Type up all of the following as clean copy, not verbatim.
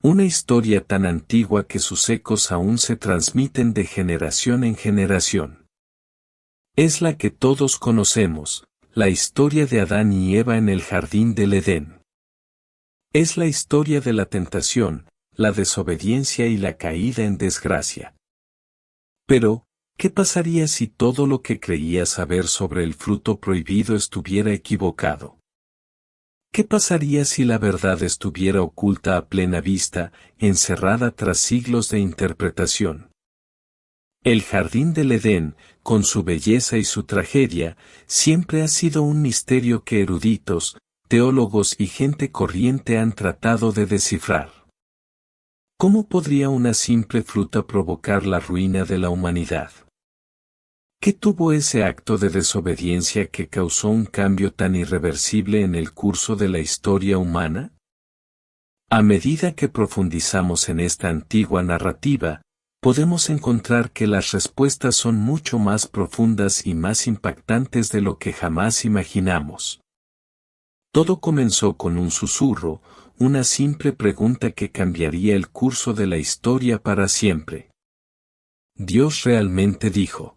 Una historia tan antigua que sus ecos aún se transmiten de generación en generación. Es la que todos conocemos, la historia de Adán y Eva en el jardín del Edén. Es la historia de la tentación, la desobediencia y la caída en desgracia. Pero, ¿qué pasaría si todo lo que creía saber sobre el fruto prohibido estuviera equivocado? ¿Qué pasaría si la verdad estuviera oculta a plena vista, encerrada tras siglos de interpretación? El jardín del Edén, con su belleza y su tragedia, siempre ha sido un misterio que eruditos, teólogos y gente corriente han tratado de descifrar. ¿Cómo podría una simple fruta provocar la ruina de la humanidad? ¿Qué tuvo ese acto de desobediencia que causó un cambio tan irreversible en el curso de la historia humana? A medida que profundizamos en esta antigua narrativa, podemos encontrar que las respuestas son mucho más profundas y más impactantes de lo que jamás imaginamos. Todo comenzó con un susurro, una simple pregunta que cambiaría el curso de la historia para siempre. Dios realmente dijo.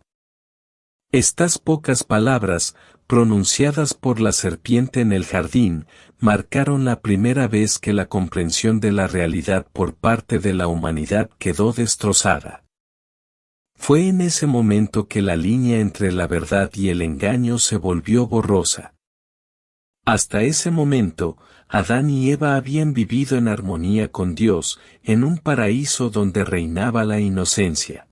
Estas pocas palabras, pronunciadas por la serpiente en el jardín, marcaron la primera vez que la comprensión de la realidad por parte de la humanidad quedó destrozada. Fue en ese momento que la línea entre la verdad y el engaño se volvió borrosa. Hasta ese momento, Adán y Eva habían vivido en armonía con Dios, en un paraíso donde reinaba la inocencia.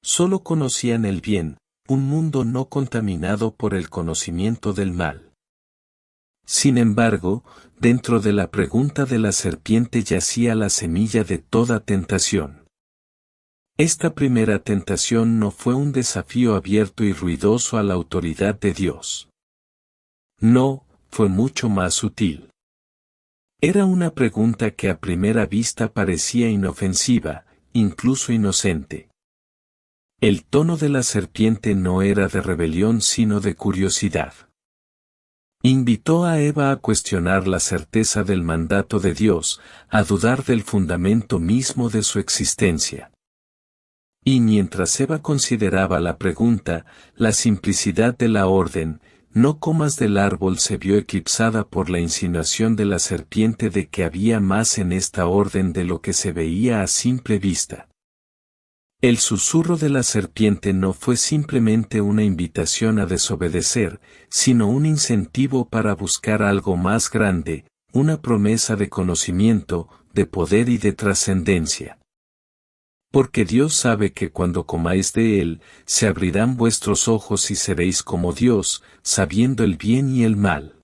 Solo conocían el bien, un mundo no contaminado por el conocimiento del mal. Sin embargo, dentro de la pregunta de la serpiente yacía la semilla de toda tentación. Esta primera tentación no fue un desafío abierto y ruidoso a la autoridad de Dios. No, fue mucho más sutil. Era una pregunta que a primera vista parecía inofensiva, incluso inocente. El tono de la serpiente no era de rebelión sino de curiosidad. Invitó a Eva a cuestionar la certeza del mandato de Dios, a dudar del fundamento mismo de su existencia. Y mientras Eva consideraba la pregunta, la simplicidad de la orden, no comas del árbol, se vio eclipsada por la insinuación de la serpiente de que había más en esta orden de lo que se veía a simple vista. El susurro de la serpiente no fue simplemente una invitación a desobedecer, sino un incentivo para buscar algo más grande, una promesa de conocimiento, de poder y de trascendencia. Porque Dios sabe que cuando comáis de él, se abrirán vuestros ojos y seréis como Dios, sabiendo el bien y el mal.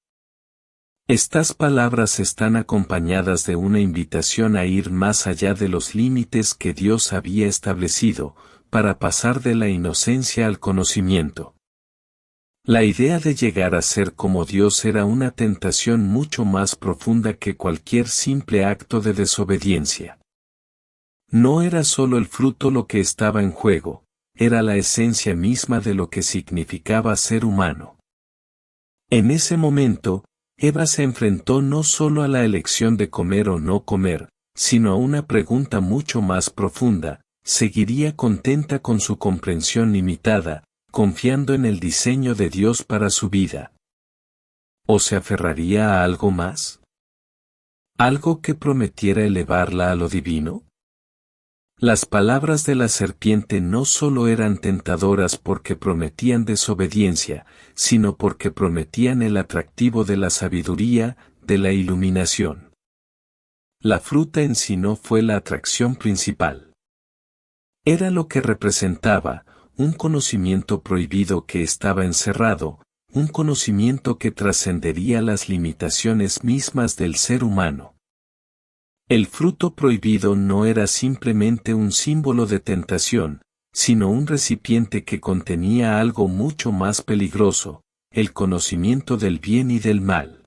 Estas palabras están acompañadas de una invitación a ir más allá de los límites que Dios había establecido, para pasar de la inocencia al conocimiento. La idea de llegar a ser como Dios era una tentación mucho más profunda que cualquier simple acto de desobediencia. No era solo el fruto lo que estaba en juego, era la esencia misma de lo que significaba ser humano. En ese momento, Eva se enfrentó no solo a la elección de comer o no comer, sino a una pregunta mucho más profunda: ¿seguiría contenta con su comprensión limitada, confiando en el diseño de Dios para su vida? ¿O se aferraría a algo más? ¿Algo que prometiera elevarla a lo divino? Las palabras de la serpiente no solo eran tentadoras porque prometían desobediencia, sino porque prometían el atractivo de la sabiduría, de la iluminación. La fruta en sí no fue la atracción principal. Era lo que representaba, un conocimiento prohibido que estaba encerrado, un conocimiento que trascendería las limitaciones mismas del ser humano. El fruto prohibido no era simplemente un símbolo de tentación, sino un recipiente que contenía algo mucho más peligroso, el conocimiento del bien y del mal.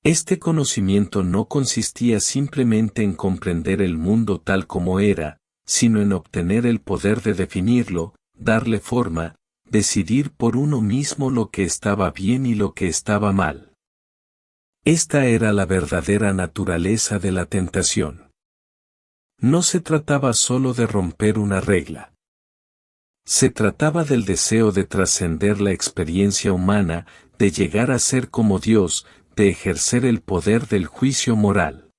Este conocimiento no consistía simplemente en comprender el mundo tal como era, sino en obtener el poder de definirlo, darle forma, decidir por uno mismo lo que estaba bien y lo que estaba mal. Esta era la verdadera naturaleza de la tentación. No se trataba solo de romper una regla. Se trataba del deseo de trascender la experiencia humana, de llegar a ser como Dios, de ejercer el poder del juicio moral.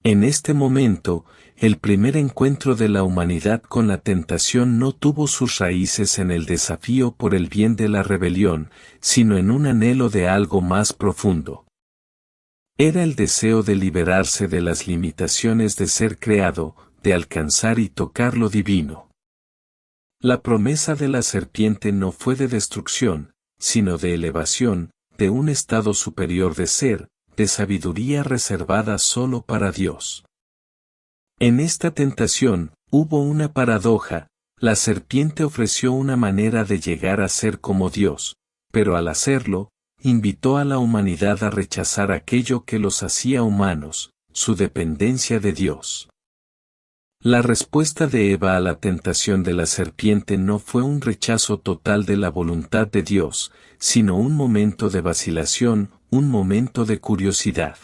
En este momento, el primer encuentro de la humanidad con la tentación no tuvo sus raíces en el desafío por el bien de la rebelión, sino en un anhelo de algo más profundo. Era el deseo de liberarse de las limitaciones de ser creado, de alcanzar y tocar lo divino. La promesa de la serpiente no fue de destrucción, sino de elevación, de un estado superior de ser, de sabiduría reservada solo para Dios. En esta tentación, hubo una paradoja, la serpiente ofreció una manera de llegar a ser como Dios, pero al hacerlo, invitó a la humanidad a rechazar aquello que los hacía humanos, su dependencia de Dios. La respuesta de Eva a la tentación de la serpiente no fue un rechazo total de la voluntad de Dios, sino un momento de vacilación, un momento de curiosidad.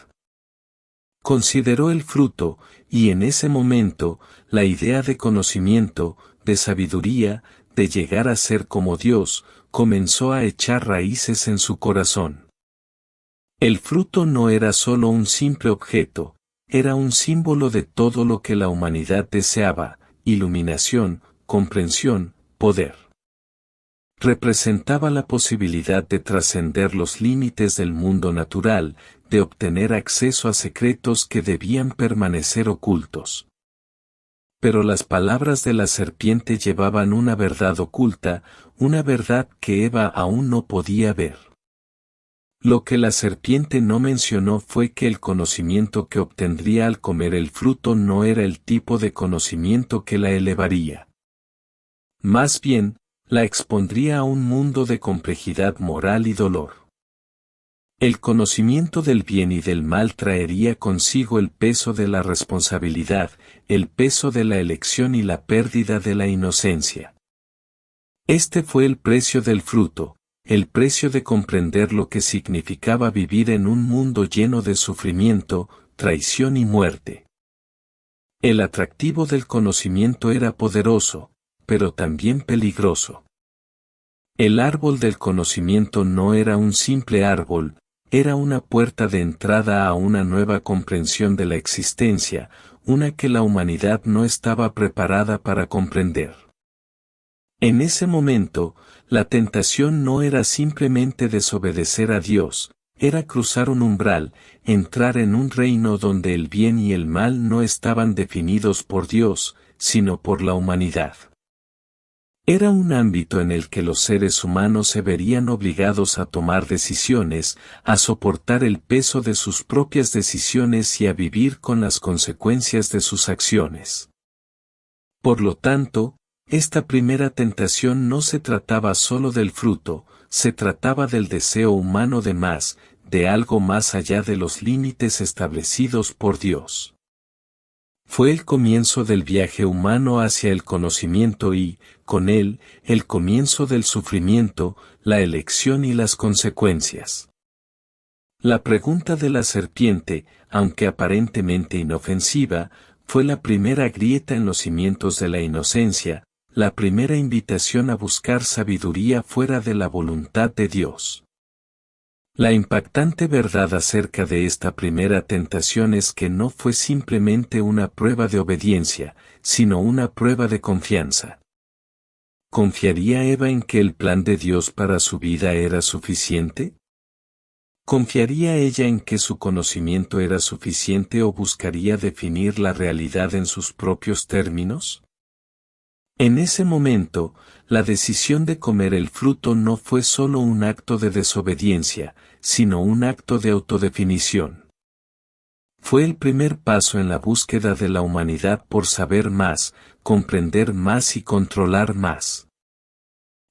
Consideró el fruto, y en ese momento, la idea de conocimiento, de sabiduría, de llegar a ser como Dios, comenzó a echar raíces en su corazón. El fruto no era solo un simple objeto, era un símbolo de todo lo que la humanidad deseaba: iluminación, comprensión, poder. Representaba la posibilidad de trascender los límites del mundo natural, de obtener acceso a secretos que debían permanecer ocultos. Pero las palabras de la serpiente llevaban una verdad oculta, una verdad que Eva aún no podía ver. Lo que la serpiente no mencionó fue que el conocimiento que obtendría al comer el fruto no era el tipo de conocimiento que la elevaría. Más bien, la expondría a un mundo de complejidad moral y dolor. El conocimiento del bien y del mal traería consigo el peso de la responsabilidad, el peso de la elección y la pérdida de la inocencia. Este fue el precio del fruto, el precio de comprender lo que significaba vivir en un mundo lleno de sufrimiento, traición y muerte. El atractivo del conocimiento era poderoso, pero también peligroso. El árbol del conocimiento no era un simple árbol, era una puerta de entrada a una nueva comprensión de la existencia, una que la humanidad no estaba preparada para comprender. En ese momento, la tentación no era simplemente desobedecer a Dios, era cruzar un umbral, entrar en un reino donde el bien y el mal no estaban definidos por Dios, sino por la humanidad. Era un ámbito en el que los seres humanos se verían obligados a tomar decisiones, a soportar el peso de sus propias decisiones y a vivir con las consecuencias de sus acciones. Por lo tanto, esta primera tentación no se trataba solo del fruto, se trataba del deseo humano de más, de algo más allá de los límites establecidos por Dios. Fue el comienzo del viaje humano hacia el conocimiento y, con él, el comienzo del sufrimiento, la elección y las consecuencias. La pregunta de la serpiente, aunque aparentemente inofensiva, fue la primera grieta en los cimientos de la inocencia, la primera invitación a buscar sabiduría fuera de la voluntad de Dios. La impactante verdad acerca de esta primera tentación es que no fue simplemente una prueba de obediencia, sino una prueba de confianza. ¿Confiaría Eva en que el plan de Dios para su vida era suficiente? ¿Confiaría ella en que su conocimiento era suficiente o buscaría definir la realidad en sus propios términos? En ese momento, la decisión de comer el fruto no fue solo un acto de desobediencia, sino un acto de autodefinición. Fue el primer paso en la búsqueda de la humanidad por saber más, comprender más y controlar más.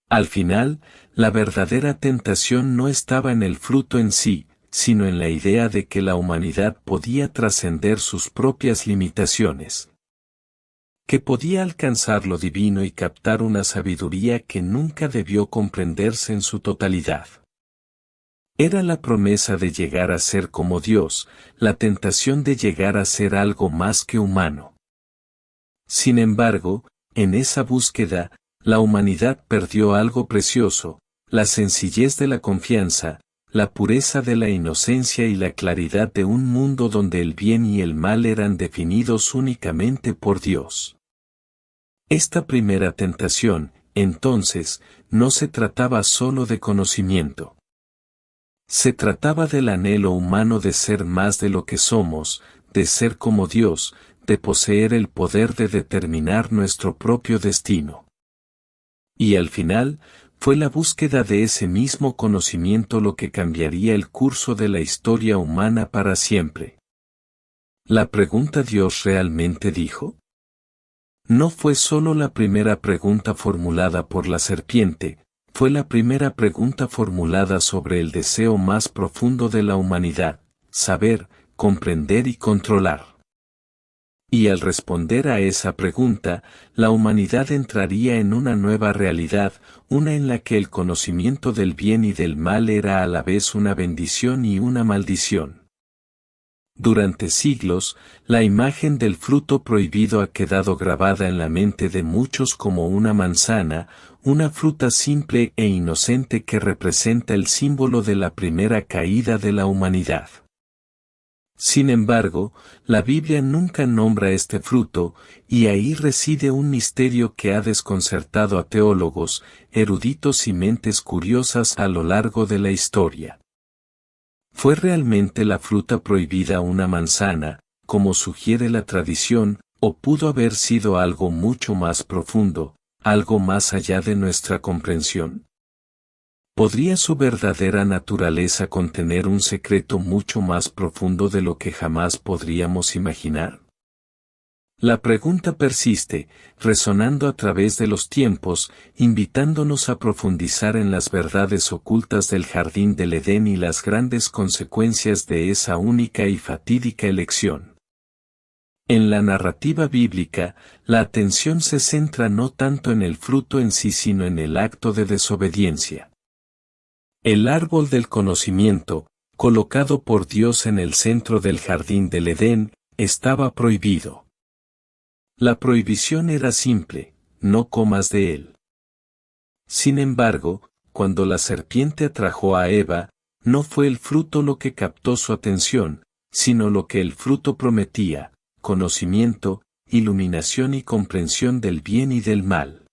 Al final, la verdadera tentación no estaba en el fruto en sí, sino en la idea de que la humanidad podía trascender sus propias limitaciones. Que podía alcanzar lo divino y captar una sabiduría que nunca debió comprenderse en su totalidad. Era la promesa de llegar a ser como Dios, la tentación de llegar a ser algo más que humano. Sin embargo, en esa búsqueda, la humanidad perdió algo precioso, la sencillez de la confianza, la pureza de la inocencia y la claridad de un mundo donde el bien y el mal eran definidos únicamente por Dios. Esta primera tentación, entonces, no se trataba solo de conocimiento. Se trataba del anhelo humano de ser más de lo que somos, de ser como Dios, de poseer el poder de determinar nuestro propio destino. Y al final, fue la búsqueda de ese mismo conocimiento lo que cambiaría el curso de la historia humana para siempre. ¿La pregunta Dios realmente dijo? No fue solo la primera pregunta formulada por la serpiente, fue la primera pregunta formulada sobre el deseo más profundo de la humanidad, saber, comprender y controlar. Y al responder a esa pregunta, la humanidad entraría en una nueva realidad, una en la que el conocimiento del bien y del mal era a la vez una bendición y una maldición. Durante siglos, la imagen del fruto prohibido ha quedado grabada en la mente de muchos como una manzana, una fruta simple e inocente que representa el símbolo de la primera caída de la humanidad. Sin embargo, la Biblia nunca nombra este fruto, y ahí reside un misterio que ha desconcertado a teólogos, eruditos y mentes curiosas a lo largo de la historia. ¿Fue realmente la fruta prohibida una manzana, como sugiere la tradición, o pudo haber sido algo mucho más profundo, algo más allá de nuestra comprensión? ¿Podría su verdadera naturaleza contener un secreto mucho más profundo de lo que jamás podríamos imaginar? La pregunta persiste, resonando a través de los tiempos, invitándonos a profundizar en las verdades ocultas del jardín del Edén y las grandes consecuencias de esa única y fatídica elección. En la narrativa bíblica, la atención se centra no tanto en el fruto en sí sino en el acto de desobediencia. El árbol del conocimiento, colocado por Dios en el centro del jardín del Edén, estaba prohibido. La prohibición era simple, no comas de él. Sin embargo, cuando la serpiente atrajo a Eva, no fue el fruto lo que captó su atención, sino lo que el fruto prometía, conocimiento, iluminación y comprensión del bien y del mal.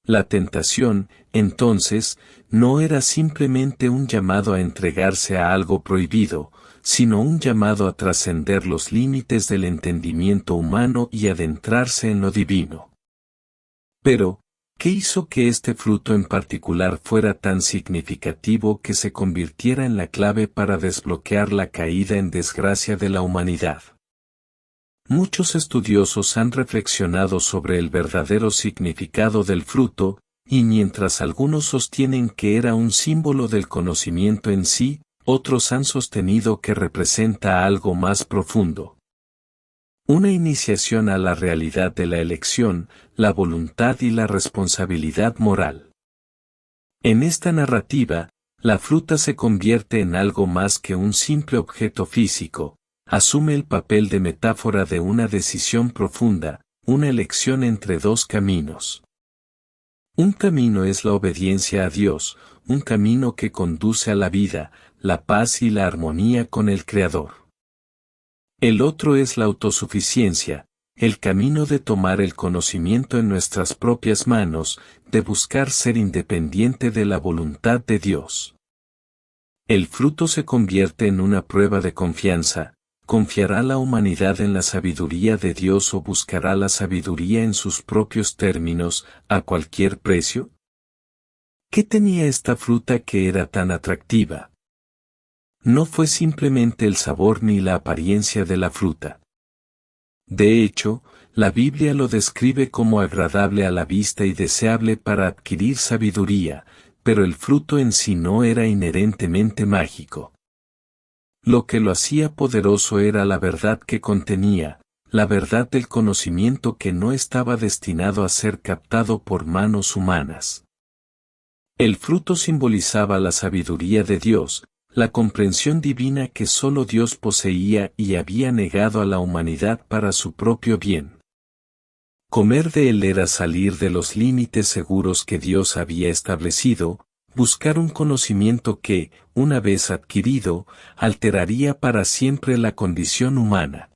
La tentación, entonces, no era simplemente un llamado a entregarse a algo prohibido, sino un llamado a trascender los límites del entendimiento humano y adentrarse en lo divino. Pero, ¿qué hizo que este fruto en particular fuera tan significativo que se convirtiera en la clave para desbloquear la caída en desgracia de la humanidad? Muchos estudiosos han reflexionado sobre el verdadero significado del fruto, y mientras algunos sostienen que era un símbolo del conocimiento en sí, otros han sostenido que representa algo más profundo. Una iniciación a la realidad de la elección, la voluntad y la responsabilidad moral. En esta narrativa, la fruta se convierte en algo más que un simple objeto físico, asume el papel de metáfora de una decisión profunda, una elección entre dos caminos. Un camino es la obediencia a Dios, un camino que conduce a la vida, la paz y la armonía con el Creador. El otro es la autosuficiencia, el camino de tomar el conocimiento en nuestras propias manos, de buscar ser independiente de la voluntad de Dios. El fruto se convierte en una prueba de confianza. ¿Confiará la humanidad en la sabiduría de Dios o buscará la sabiduría en sus propios términos, a cualquier precio? ¿Qué tenía esta fruta que era tan atractiva? No fue simplemente el sabor ni la apariencia de la fruta. De hecho, la Biblia lo describe como agradable a la vista y deseable para adquirir sabiduría, pero el fruto en sí no era inherentemente mágico. Lo que lo hacía poderoso era la verdad que contenía, la verdad del conocimiento que no estaba destinado a ser captado por manos humanas. El fruto simbolizaba la sabiduría de Dios, la comprensión divina que solo Dios poseía y había negado a la humanidad para su propio bien. Comer de él era salir de los límites seguros que Dios había establecido, buscar un conocimiento que, una vez adquirido, alteraría para siempre la condición humana.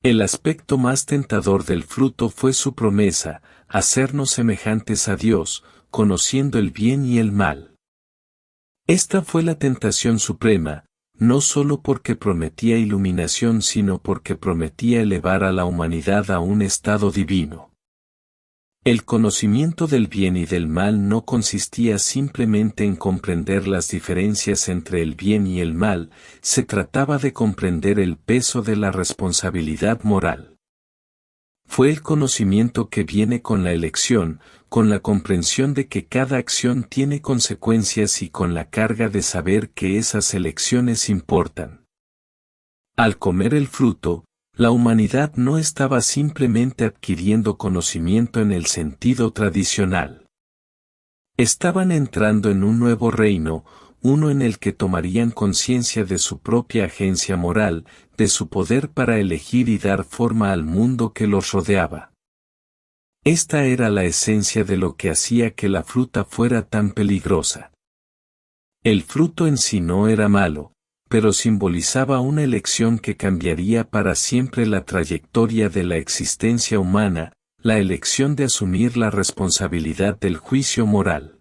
El aspecto más tentador del fruto fue su promesa, hacernos semejantes a Dios, conociendo el bien y el mal. Esta fue la tentación suprema, no solo porque prometía iluminación sino porque prometía elevar a la humanidad a un estado divino. El conocimiento del bien y del mal no consistía simplemente en comprender las diferencias entre el bien y el mal, se trataba de comprender el peso de la responsabilidad moral. Fue el conocimiento que viene con la elección, con la comprensión de que cada acción tiene consecuencias y con la carga de saber que esas elecciones importan. Al comer el fruto, la humanidad no estaba simplemente adquiriendo conocimiento en el sentido tradicional. Estaban entrando en un nuevo reino, uno en el que tomarían conciencia de su propia agencia moral, de su poder para elegir y dar forma al mundo que los rodeaba. Esta era la esencia de lo que hacía que la fruta fuera tan peligrosa. El fruto en sí no era malo, pero simbolizaba una elección que cambiaría para siempre la trayectoria de la existencia humana, la elección de asumir la responsabilidad del juicio moral.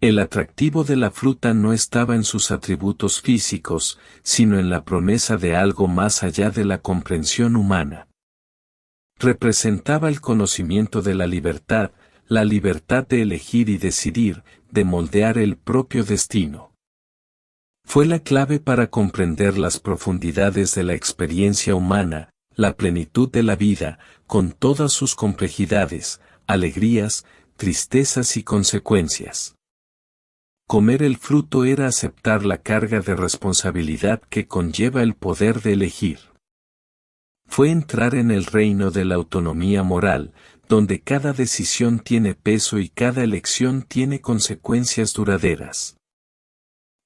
El atractivo de la fruta no estaba en sus atributos físicos, sino en la promesa de algo más allá de la comprensión humana. Representaba el conocimiento de la libertad de elegir y decidir, de moldear el propio destino. Fue la clave para comprender las profundidades de la experiencia humana, la plenitud de la vida, con todas sus complejidades, alegrías, tristezas y consecuencias. Comer el fruto era aceptar la carga de responsabilidad que conlleva el poder de elegir. Fue entrar en el reino de la autonomía moral, donde cada decisión tiene peso y cada elección tiene consecuencias duraderas.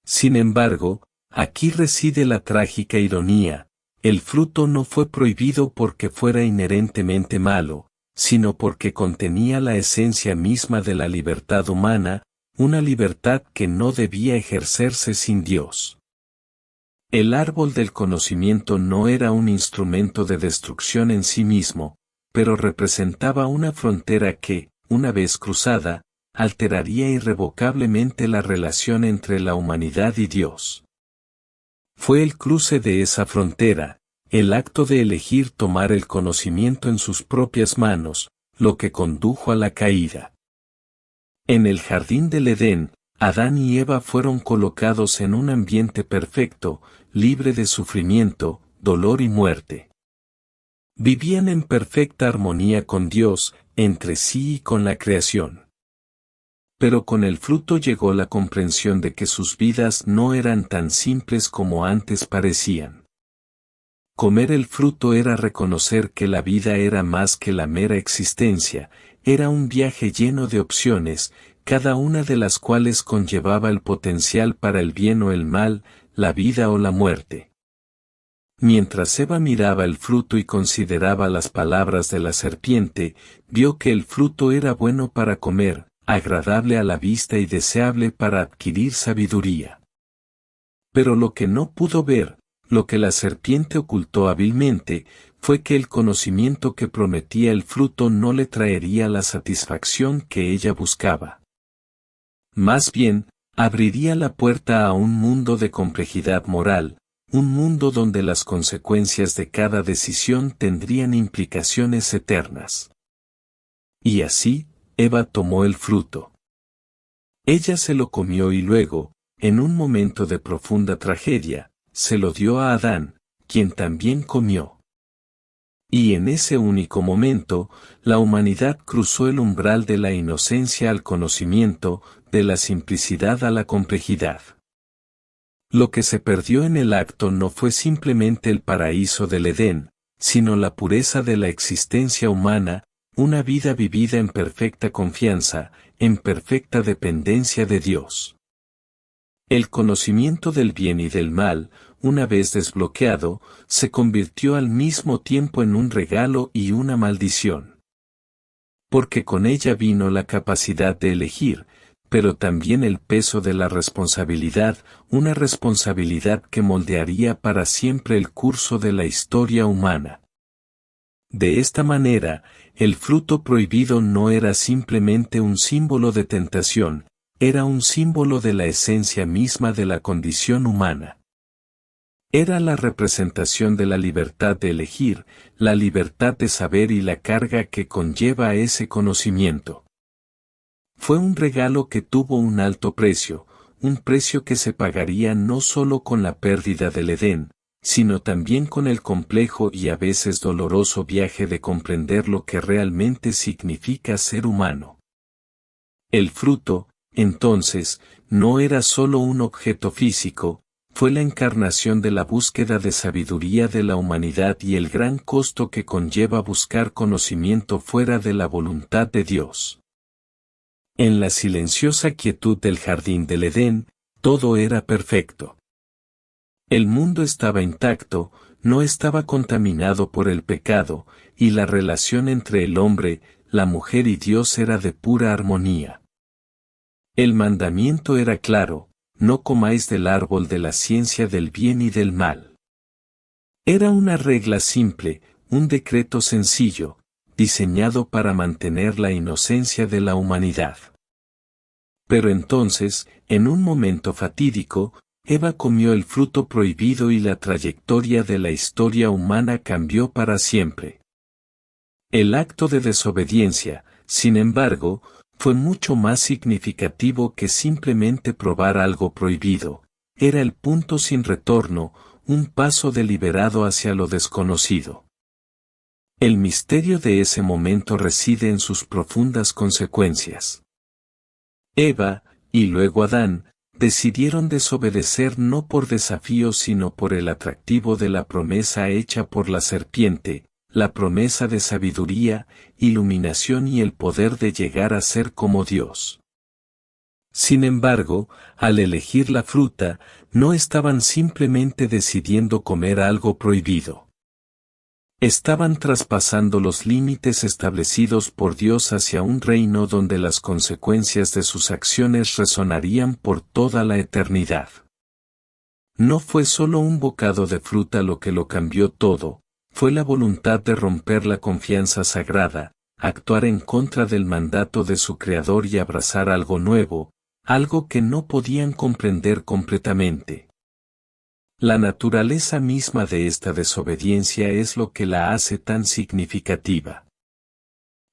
Sin embargo, aquí reside la trágica ironía, el fruto no fue prohibido porque fuera inherentemente malo, sino porque contenía la esencia misma de la libertad humana, una libertad que no debía ejercerse sin Dios. El árbol del conocimiento no era un instrumento de destrucción en sí mismo, pero representaba una frontera que, una vez cruzada, alteraría irrevocablemente la relación entre la humanidad y Dios. Fue el cruce de esa frontera, el acto de elegir tomar el conocimiento en sus propias manos, lo que condujo a la caída. En el jardín del Edén, Adán y Eva fueron colocados en un ambiente perfecto, libre de sufrimiento, dolor y muerte. Vivían en perfecta armonía con Dios, entre sí y con la creación. Pero con el fruto llegó la comprensión de que sus vidas no eran tan simples como antes parecían. Comer el fruto era reconocer que la vida era más que la mera existencia, era un viaje lleno de opciones, cada una de las cuales conllevaba el potencial para el bien o el mal, la vida o la muerte. Mientras Eva miraba el fruto y consideraba las palabras de la serpiente, vio que el fruto era bueno para comer, agradable a la vista y deseable para adquirir sabiduría. Pero lo que no pudo ver, lo que la serpiente ocultó hábilmente, fue que el conocimiento que prometía el fruto no le traería la satisfacción que ella buscaba. Más bien, abriría la puerta a un mundo de complejidad moral, un mundo donde las consecuencias de cada decisión tendrían implicaciones eternas. Y así, Eva tomó el fruto. Ella se lo comió y luego, en un momento de profunda tragedia, se lo dio a Adán, quien también comió. Y en ese único momento, la humanidad cruzó el umbral de la inocencia al conocimiento, de la simplicidad a la complejidad. Lo que se perdió en el acto no fue simplemente el paraíso del Edén, sino la pureza de la existencia humana, una vida vivida en perfecta confianza, en perfecta dependencia de Dios. El conocimiento del bien y del mal, una vez desbloqueado, se convirtió al mismo tiempo en un regalo y una maldición. Porque con ella vino la capacidad de elegir, pero también el peso de la responsabilidad, una responsabilidad que moldearía para siempre el curso de la historia humana. De esta manera, el fruto prohibido no era simplemente un símbolo de tentación, era un símbolo de la esencia misma de la condición humana. Era la representación de la libertad de elegir, la libertad de saber y la carga que conlleva ese conocimiento. Fue un regalo que tuvo un alto precio, un precio que se pagaría no solo con la pérdida del Edén, sino también con el complejo y a veces doloroso viaje de comprender lo que realmente significa ser humano. El fruto, entonces, no era solo un objeto físico, fue la encarnación de la búsqueda de sabiduría de la humanidad y el gran costo que conlleva buscar conocimiento fuera de la voluntad de Dios. En la silenciosa quietud del jardín del Edén, todo era perfecto. El mundo estaba intacto, no estaba contaminado por el pecado, y la relación entre el hombre, la mujer y Dios era de pura armonía. El mandamiento era claro: no comáis del árbol de la ciencia del bien y del mal. Era una regla simple, un decreto sencillo, diseñado para mantener la inocencia de la humanidad. Pero entonces, en un momento fatídico, Eva comió el fruto prohibido y la trayectoria de la historia humana cambió para siempre. El acto de desobediencia, sin embargo, fue mucho más significativo que simplemente probar algo prohibido. Era el punto sin retorno, un paso deliberado hacia lo desconocido. El misterio de ese momento reside en sus profundas consecuencias. Eva, y luego Adán, decidieron desobedecer no por desafío sino por el atractivo de la promesa hecha por la serpiente, la promesa de sabiduría, iluminación y el poder de llegar a ser como Dios. Sin embargo, al elegir la fruta, no estaban simplemente decidiendo comer algo prohibido. Estaban traspasando los límites establecidos por Dios hacia un reino donde las consecuencias de sus acciones resonarían por toda la eternidad. No fue solo un bocado de fruta lo que lo cambió todo, fue la voluntad de romper la confianza sagrada, actuar en contra del mandato de su Creador y abrazar algo nuevo, algo que no podían comprender completamente. La naturaleza misma de esta desobediencia es lo que la hace tan significativa.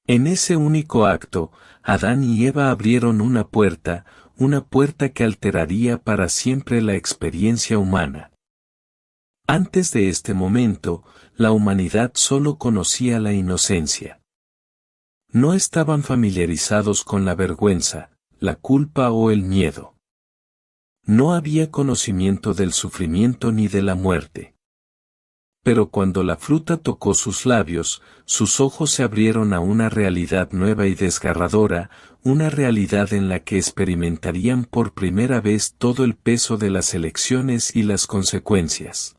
En ese único acto, Adán y Eva abrieron una puerta que alteraría para siempre la experiencia humana. Antes de este momento, la humanidad solo conocía la inocencia. No estaban familiarizados con la vergüenza, la culpa o el miedo. No había conocimiento del sufrimiento ni de la muerte. Pero cuando la fruta tocó sus labios, sus ojos se abrieron a una realidad nueva y desgarradora, una realidad en la que experimentarían por primera vez todo el peso de las elecciones y las consecuencias.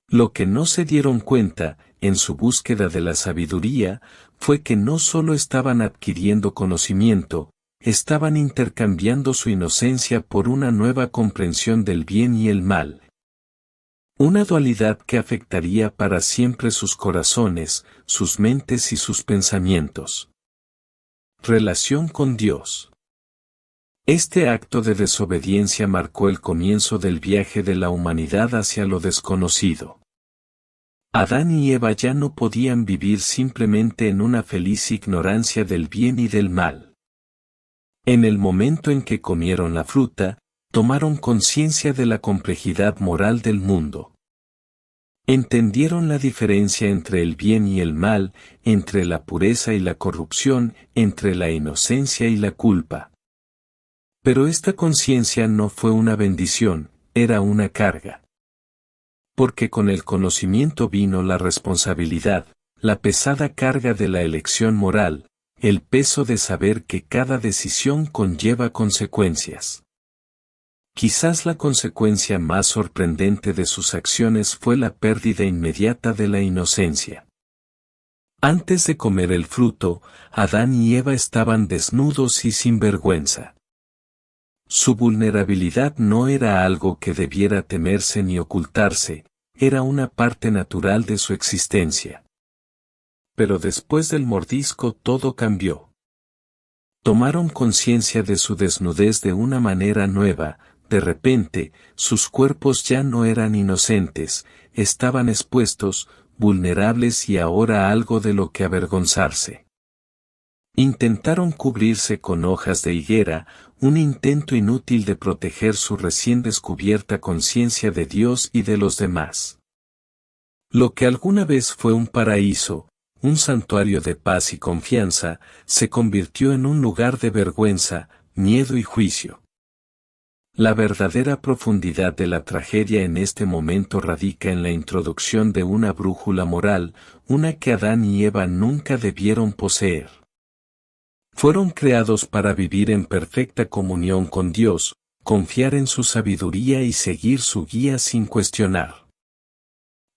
Lo que no se dieron cuenta, en su búsqueda de la sabiduría, fue que no solo estaban adquiriendo conocimiento, estaban intercambiando su inocencia por una nueva comprensión del bien y el mal. Una dualidad que afectaría para siempre sus corazones, sus mentes y sus pensamientos. Relación con Dios. Este acto de desobediencia marcó el comienzo del viaje de la humanidad hacia lo desconocido. Adán y Eva ya no podían vivir simplemente en una feliz ignorancia del bien y del mal. En el momento en que comieron la fruta, tomaron conciencia de la complejidad moral del mundo. Entendieron la diferencia entre el bien y el mal, entre la pureza y la corrupción, entre la inocencia y la culpa. Pero esta conciencia no fue una bendición, era una carga. Porque con el conocimiento vino la responsabilidad, la pesada carga de la elección moral, el peso de saber que cada decisión conlleva consecuencias. Quizás la consecuencia más sorprendente de sus acciones fue la pérdida inmediata de la inocencia. Antes de comer el fruto, Adán y Eva estaban desnudos y sin vergüenza. Su vulnerabilidad no era algo que debiera temerse ni ocultarse, era una parte natural de su existencia. Pero después del mordisco todo cambió. Tomaron conciencia de su desnudez de una manera nueva. De repente, sus cuerpos ya no eran inocentes, estaban expuestos, vulnerables y ahora algo de lo que avergonzarse. Intentaron cubrirse con hojas de higuera, un intento inútil de proteger su recién descubierta conciencia de Dios y de los demás. Lo que alguna vez fue un paraíso, un santuario de paz y confianza, se convirtió en un lugar de vergüenza, miedo y juicio. La verdadera profundidad de la tragedia en este momento radica en la introducción de una brújula moral, una que Adán y Eva nunca debieron poseer. Fueron creados para vivir en perfecta comunión con Dios, confiar en su sabiduría y seguir su guía sin cuestionar.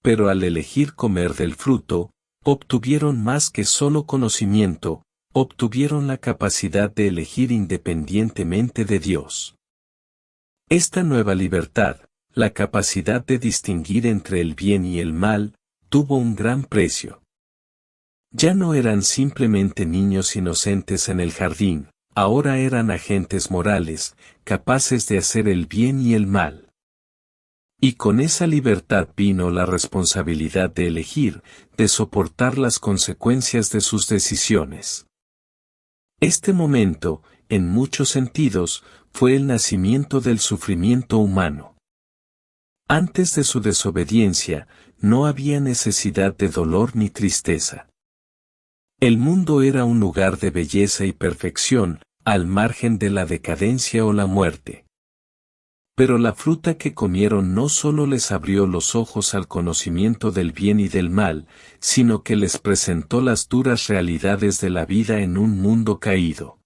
Pero al elegir comer del fruto, obtuvieron más que solo conocimiento, obtuvieron la capacidad de elegir independientemente de Dios. Esta nueva libertad, la capacidad de distinguir entre el bien y el mal, tuvo un gran precio. Ya no eran simplemente niños inocentes en el jardín, ahora eran agentes morales, capaces de hacer el bien y el mal. Y con esa libertad vino la responsabilidad de elegir, de soportar las consecuencias de sus decisiones. Este momento, en muchos sentidos, fue el nacimiento del sufrimiento humano. Antes de su desobediencia, no había necesidad de dolor ni tristeza. El mundo era un lugar de belleza y perfección, al margen de la decadencia o la muerte. Pero la fruta que comieron no solo les abrió los ojos al conocimiento del bien y del mal, sino que les presentó las duras realidades de la vida en un mundo caído.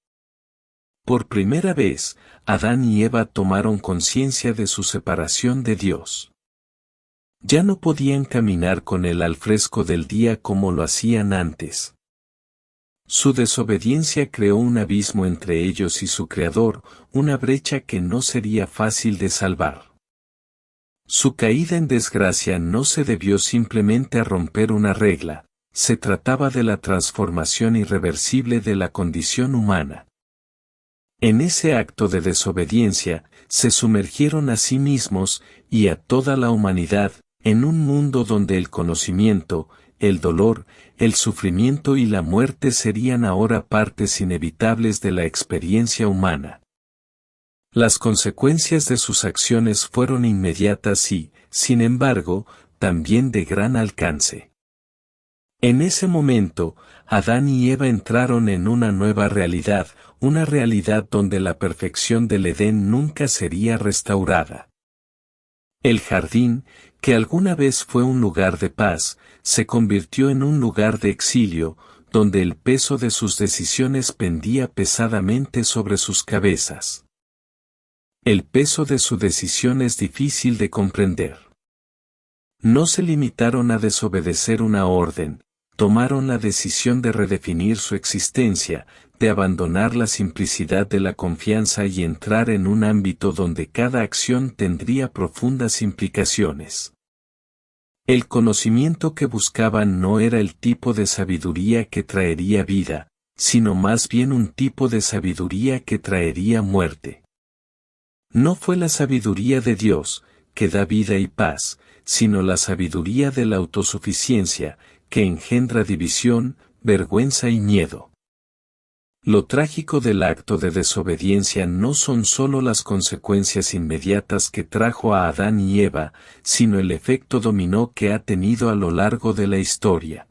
Por primera vez, Adán y Eva tomaron conciencia de su separación de Dios. Ya no podían caminar con Él al fresco del día como lo hacían antes. Su desobediencia creó un abismo entre ellos y su Creador, una brecha que no sería fácil de salvar. Su caída en desgracia no se debió simplemente a romper una regla, se trataba de la transformación irreversible de la condición humana. En ese acto de desobediencia, se sumergieron a sí mismos, y a toda la humanidad, en un mundo donde el conocimiento, el dolor, el sufrimiento y la muerte serían ahora partes inevitables de la experiencia humana. Las consecuencias de sus acciones fueron inmediatas y, sin embargo, también de gran alcance. En ese momento, Adán y Eva entraron en una nueva realidad, una realidad donde la perfección del Edén nunca sería restaurada. El jardín, que alguna vez fue un lugar de paz, se convirtió en un lugar de exilio, donde el peso de sus decisiones pendía pesadamente sobre sus cabezas. El peso de su decisión es difícil de comprender. No se limitaron a desobedecer una orden, tomaron la decisión de redefinir su existencia, de abandonar la simplicidad de la confianza y entrar en un ámbito donde cada acción tendría profundas implicaciones. El conocimiento que buscaban no era el tipo de sabiduría que traería vida, sino más bien un tipo de sabiduría que traería muerte. No fue la sabiduría de Dios, que da vida y paz, sino la sabiduría de la autosuficiencia, que engendra división, vergüenza y miedo. Lo trágico del acto de desobediencia no son solo las consecuencias inmediatas que trajo a Adán y Eva, sino el efecto dominó que ha tenido a lo largo de la historia.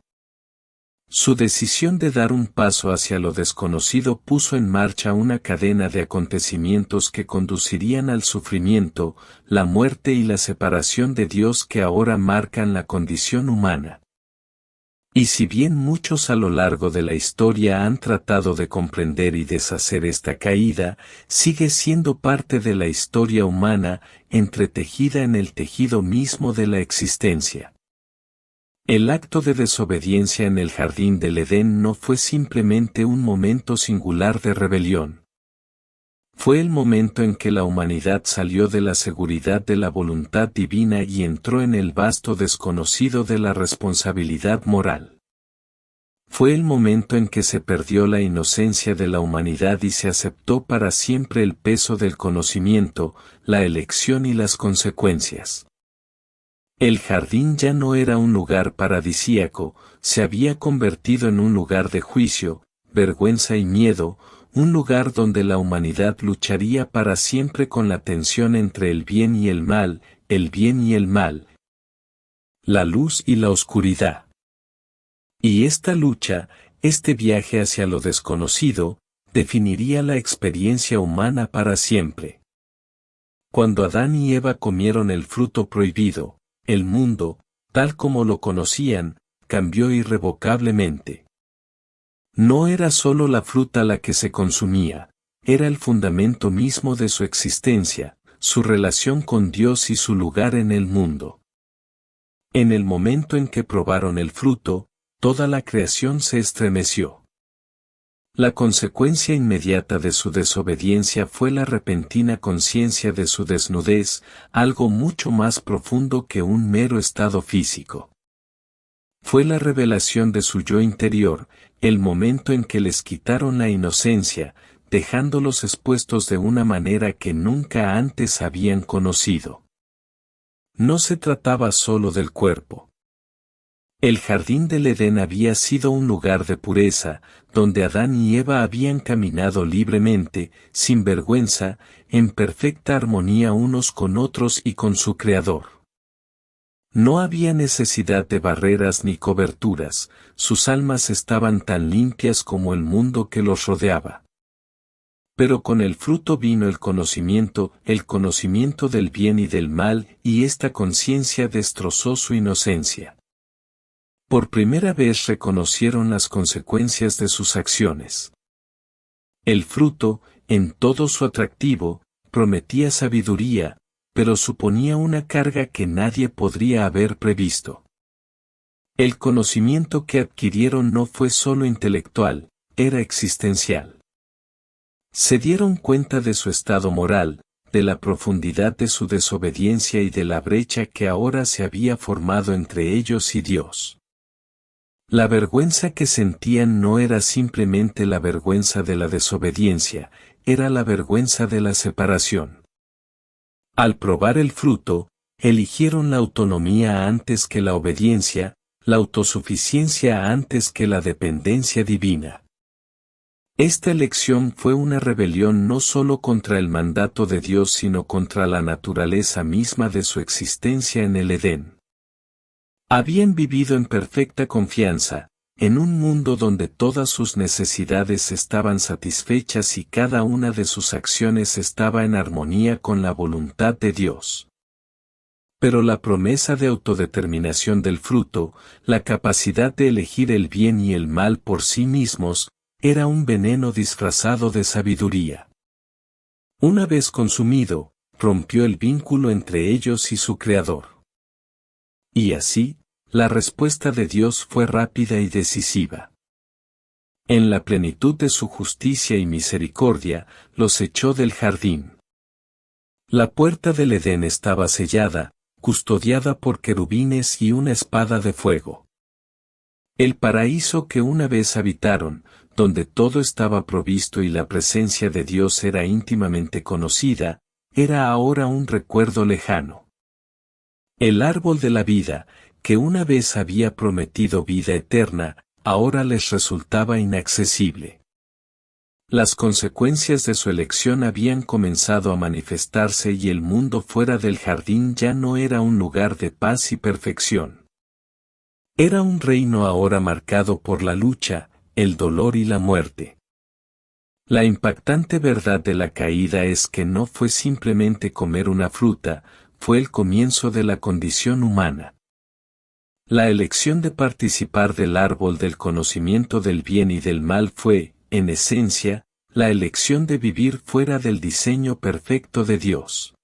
Su decisión de dar un paso hacia lo desconocido puso en marcha una cadena de acontecimientos que conducirían al sufrimiento, la muerte y la separación de Dios que ahora marcan la condición humana. Y si bien muchos a lo largo de la historia han tratado de comprender y deshacer esta caída, sigue siendo parte de la historia humana, entretejida en el tejido mismo de la existencia. El acto de desobediencia en el jardín del Edén no fue simplemente un momento singular de rebelión. Fue el momento en que la humanidad salió de la seguridad de la voluntad divina y entró en el vasto desconocido de la responsabilidad moral. Fue el momento en que se perdió la inocencia de la humanidad y se aceptó para siempre el peso del conocimiento, la elección y las consecuencias. El jardín ya no era un lugar paradisíaco, se había convertido en un lugar de juicio, vergüenza y miedo, un lugar donde la humanidad lucharía para siempre con la tensión entre el bien y el mal, el bien y el mal, la luz y la oscuridad. Y esta lucha, este viaje hacia lo desconocido, definiría la experiencia humana para siempre. Cuando Adán y Eva comieron el fruto prohibido, el mundo, tal como lo conocían, cambió irrevocablemente. No era solo la fruta la que se consumía, era el fundamento mismo de su existencia, su relación con Dios y su lugar en el mundo. En el momento en que probaron el fruto, toda la creación se estremeció. La consecuencia inmediata de su desobediencia fue la repentina conciencia de su desnudez, algo mucho más profundo que un mero estado físico. Fue la revelación de su yo interior, el momento en que les quitaron la inocencia, dejándolos expuestos de una manera que nunca antes habían conocido. No se trataba solo del cuerpo. El jardín del Edén había sido un lugar de pureza, donde Adán y Eva habían caminado libremente, sin vergüenza, en perfecta armonía unos con otros y con su Creador. No había necesidad de barreras ni coberturas, sus almas estaban tan limpias como el mundo que los rodeaba. Pero con el fruto vino el conocimiento del bien y del mal, y esta conciencia destrozó su inocencia. Por primera vez reconocieron las consecuencias de sus acciones. El fruto, en todo su atractivo, prometía sabiduría, pero suponía una carga que nadie podría haber previsto. El conocimiento que adquirieron no fue solo intelectual, era existencial. Se dieron cuenta de su estado moral, de la profundidad de su desobediencia y de la brecha que ahora se había formado entre ellos y Dios. La vergüenza que sentían no era simplemente la vergüenza de la desobediencia, era la vergüenza de la separación. Al probar el fruto, eligieron la autonomía antes que la obediencia, la autosuficiencia antes que la dependencia divina. Esta elección fue una rebelión no solo contra el mandato de Dios sino contra la naturaleza misma de su existencia en el Edén. Habían vivido en perfecta confianza, en un mundo donde todas sus necesidades estaban satisfechas y cada una de sus acciones estaba en armonía con la voluntad de Dios. Pero la promesa de autodeterminación del fruto, la capacidad de elegir el bien y el mal por sí mismos, era un veneno disfrazado de sabiduría. Una vez consumido, rompió el vínculo entre ellos y su Creador. Y así, la respuesta de Dios fue rápida y decisiva. En la plenitud de su justicia y misericordia, los echó del jardín. La puerta del Edén estaba sellada, custodiada por querubines y una espada de fuego. El paraíso que una vez habitaron, donde todo estaba provisto y la presencia de Dios era íntimamente conocida, era ahora un recuerdo lejano. El árbol de la vida, que una vez había prometido vida eterna, ahora les resultaba inaccesible. Las consecuencias de su elección habían comenzado a manifestarse y el mundo fuera del jardín ya no era un lugar de paz y perfección. Era un reino ahora marcado por la lucha, el dolor y la muerte. La impactante verdad de la caída es que no fue simplemente comer una fruta, fue el comienzo de la condición humana. La elección de participar del árbol del conocimiento del bien y del mal fue, en esencia, la elección de vivir fuera del diseño perfecto de Dios.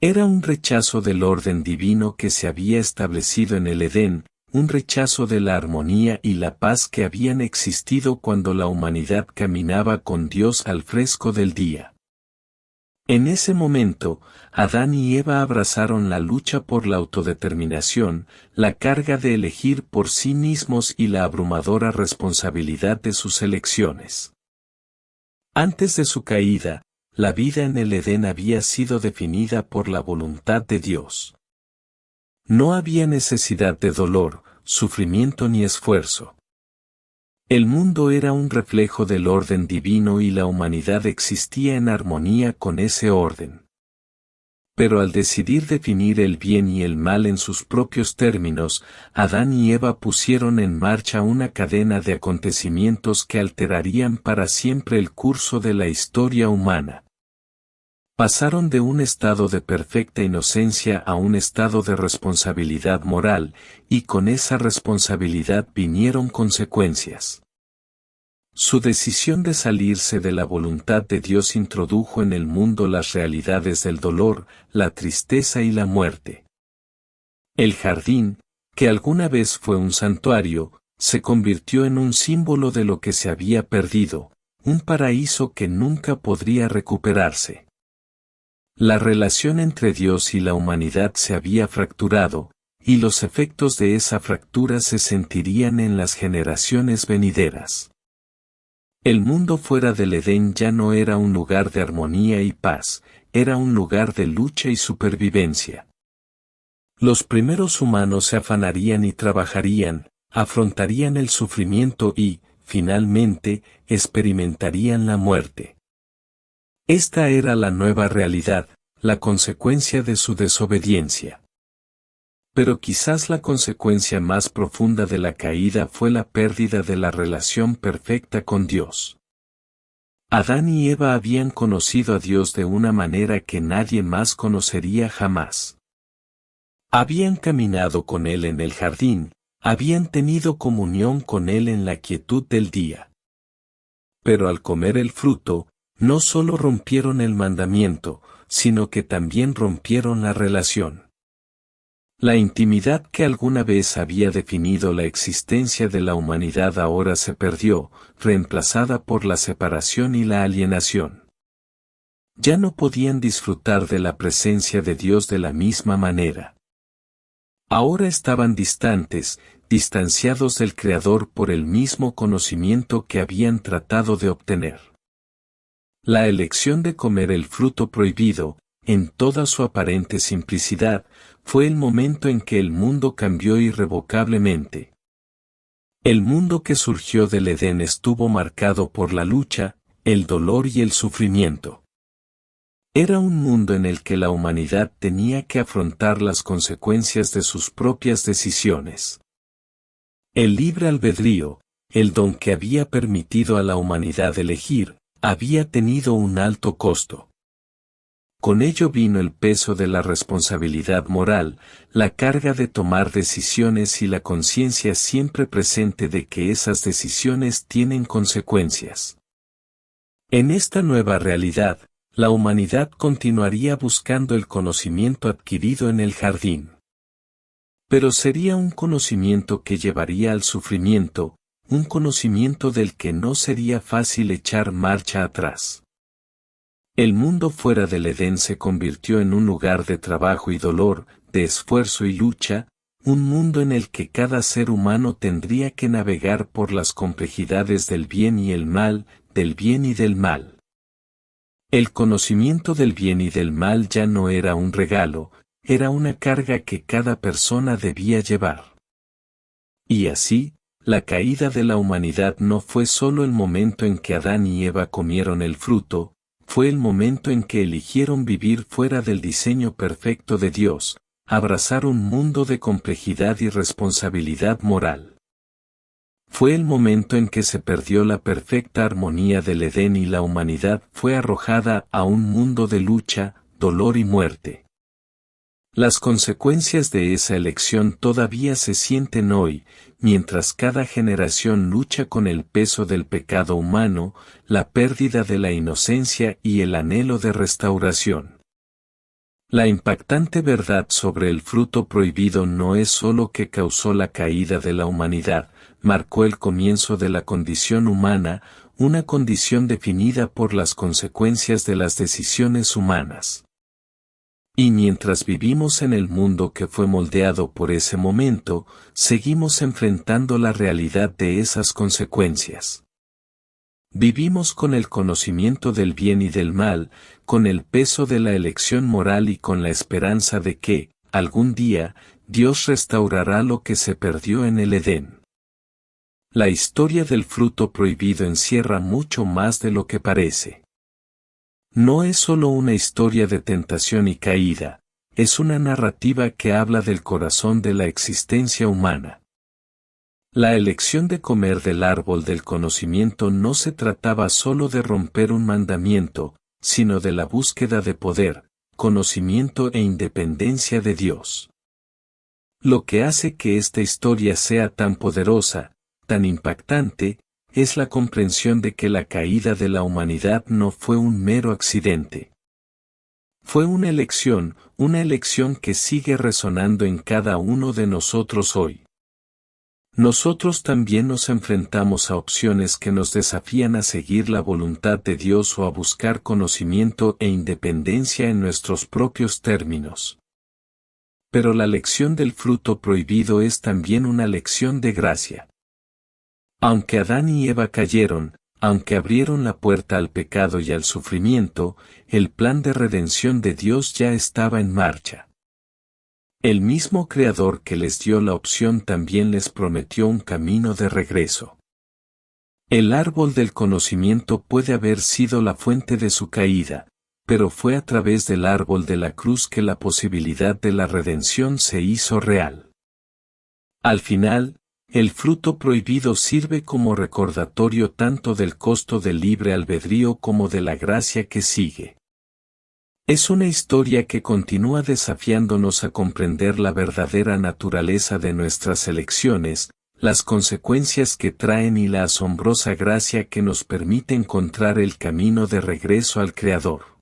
Era un rechazo del orden divino que se había establecido en el Edén, un rechazo de la armonía y la paz que habían existido cuando la humanidad caminaba con Dios al fresco del día. En ese momento, Adán y Eva abrazaron la lucha por la autodeterminación, la carga de elegir por sí mismos y la abrumadora responsabilidad de sus elecciones. Antes de su caída, la vida en el Edén había sido definida por la voluntad de Dios. No había necesidad de dolor, sufrimiento ni esfuerzo. El mundo era un reflejo del orden divino y la humanidad existía en armonía con ese orden. Pero al decidir definir el bien y el mal en sus propios términos, Adán y Eva pusieron en marcha una cadena de acontecimientos que alterarían para siempre el curso de la historia humana. Pasaron de un estado de perfecta inocencia a un estado de responsabilidad moral, y con esa responsabilidad vinieron consecuencias. Su decisión de salirse de la voluntad de Dios introdujo en el mundo las realidades del dolor, la tristeza y la muerte. El jardín, que alguna vez fue un santuario, se convirtió en un símbolo de lo que se había perdido, un paraíso que nunca podría recuperarse. La relación entre Dios y la humanidad se había fracturado, y los efectos de esa fractura se sentirían en las generaciones venideras. El mundo fuera del Edén ya no era un lugar de armonía y paz, era un lugar de lucha y supervivencia. Los primeros humanos se afanarían y trabajarían, afrontarían el sufrimiento y, finalmente, experimentarían la muerte. Esta era la nueva realidad, la consecuencia de su desobediencia. Pero quizás la consecuencia más profunda de la caída fue la pérdida de la relación perfecta con Dios. Adán y Eva habían conocido a Dios de una manera que nadie más conocería jamás. Habían caminado con Él en el jardín, habían tenido comunión con Él en la quietud del día. Pero al comer el fruto, no solo rompieron el mandamiento, sino que también rompieron la relación. La intimidad que alguna vez había definido la existencia de la humanidad ahora se perdió, reemplazada por la separación y la alienación. Ya no podían disfrutar de la presencia de Dios de la misma manera. Ahora estaban distantes, distanciados del Creador por el mismo conocimiento que habían tratado de obtener. La elección de comer el fruto prohibido, en toda su aparente simplicidad, fue el momento en que el mundo cambió irrevocablemente. El mundo que surgió del Edén estuvo marcado por la lucha, el dolor y el sufrimiento. Era un mundo en el que la humanidad tenía que afrontar las consecuencias de sus propias decisiones. El libre albedrío, el don que había permitido a la humanidad elegir, había tenido un alto costo. Con ello vino el peso de la responsabilidad moral, la carga de tomar decisiones y la conciencia siempre presente de que esas decisiones tienen consecuencias. En esta nueva realidad, la humanidad continuaría buscando el conocimiento adquirido en el jardín. Pero sería un conocimiento que llevaría al sufrimiento, un conocimiento del que no sería fácil echar marcha atrás. El mundo fuera del Edén se convirtió en un lugar de trabajo y dolor, de esfuerzo y lucha, un mundo en el que cada ser humano tendría que navegar por las complejidades del bien y el mal, del bien y del mal. El conocimiento del bien y del mal ya no era un regalo, era una carga que cada persona debía llevar. Y así, la caída de la humanidad no fue solo el momento en que Adán y Eva comieron el fruto, fue el momento en que eligieron vivir fuera del diseño perfecto de Dios, abrazar un mundo de complejidad y responsabilidad moral. Fue el momento en que se perdió la perfecta armonía del Edén y la humanidad fue arrojada a un mundo de lucha, dolor y muerte. Las consecuencias de esa elección todavía se sienten hoy, mientras cada generación lucha con el peso del pecado humano, la pérdida de la inocencia y el anhelo de restauración. La impactante verdad sobre el fruto prohibido no es sólo que causó la caída de la humanidad, marcó el comienzo de la condición humana, una condición definida por las consecuencias de las decisiones humanas. Y mientras vivimos en el mundo que fue moldeado por ese momento, seguimos enfrentando la realidad de esas consecuencias. Vivimos con el conocimiento del bien y del mal, con el peso de la elección moral y con la esperanza de que, algún día, Dios restaurará lo que se perdió en el Edén. La historia del fruto prohibido encierra mucho más de lo que parece. No es solo una historia de tentación y caída, es una narrativa que habla del corazón de la existencia humana. La elección de comer del árbol del conocimiento no se trataba solo de romper un mandamiento, sino de la búsqueda de poder, conocimiento e independencia de Dios. Lo que hace que esta historia sea tan poderosa, tan impactante, es la comprensión de que la caída de la humanidad no fue un mero accidente. Fue una elección que sigue resonando en cada uno de nosotros hoy. Nosotros también nos enfrentamos a opciones que nos desafían a seguir la voluntad de Dios o a buscar conocimiento e independencia en nuestros propios términos. Pero la lección del fruto prohibido es también una lección de gracia. Aunque Adán y Eva cayeron, aunque abrieron la puerta al pecado y al sufrimiento, el plan de redención de Dios ya estaba en marcha. El mismo Creador que les dio la opción también les prometió un camino de regreso. El árbol del conocimiento puede haber sido la fuente de su caída, pero fue a través del árbol de la cruz que la posibilidad de la redención se hizo real. Al final, el fruto prohibido sirve como recordatorio tanto del costo del libre albedrío como de la gracia que sigue. Es una historia que continúa desafiándonos a comprender la verdadera naturaleza de nuestras elecciones, las consecuencias que traen y la asombrosa gracia que nos permite encontrar el camino de regreso al Creador.